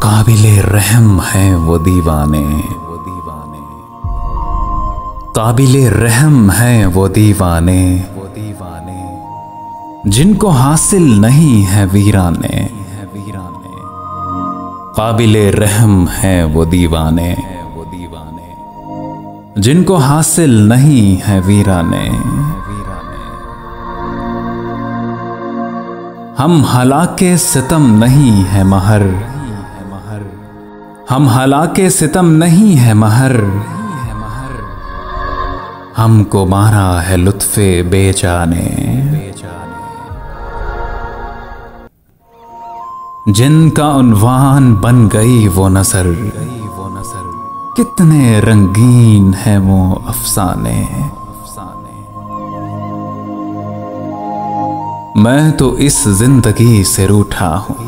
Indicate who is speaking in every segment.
Speaker 1: काबिले रहम हैं वो दीवाने, काबिले रहम हैं वो दीवाने, जिनको हासिल नहीं है वीराने। काबिले रहम हैं वो दीवाने, जिनको हासिल नहीं है वीराने। हम हलाके सितम नहीं है महर, हम हलाके सितम नहीं है महर, हमको मारा है लुत्फे बेजाने। जिनका उन्वान बन गई वो नजर, कितने रंगीन है वो अफसाने। मैं तो इस जिंदगी से रूठा हूं,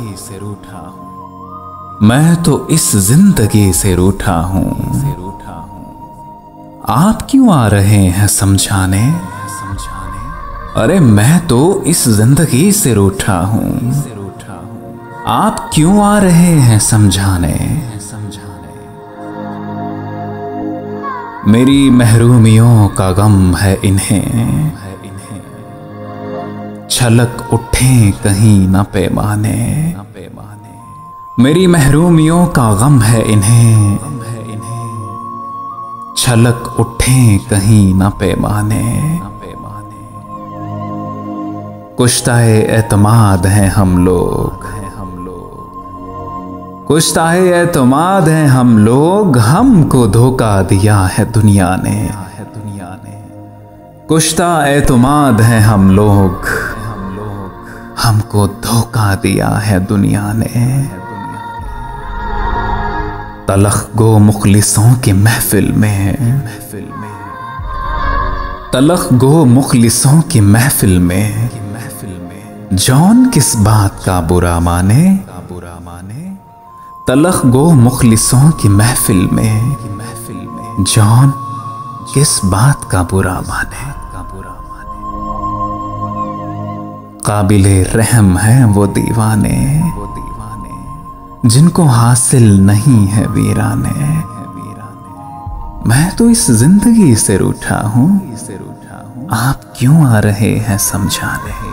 Speaker 1: मैं तो इस जिंदगी से रूठा हूं। आप क्यों आ रहे हैं समझाने? अरे मैं तो इस जिंदगी से रूठा हूं, आप क्यों आ रहे हैं समझाने? मेरी महरूमियों का गम है इन्हें, छलक उठे कहीं न पैमाने। मेरी महरूमियों का गम है इन्हें, छलक उठे कहीं न पैमाने। कुश्ताए एतमाद हैं हम लोग, कुश्ताए एतमाद हैं हम लोग, हमको धोखा दिया है दुनिया ने। कुश्ता एतमाद हैं हम लोग, हमको धोखा दिया है दुनिया ने। तलख गो मुखलिसों की महफिल में, तलख गो मुखलिसों की महफिल में, जौन किस बात का बुरा माने। तलख गो मुखलिसों की महफिल में, जौन किस बात का बुरा माने। काबिले रहम हैं वो दीवाने, जिनको हासिल नहीं है वीराने। मैं तो इस जिंदगी से रूठा हूं, आप क्यों आ रहे हैं समझाने?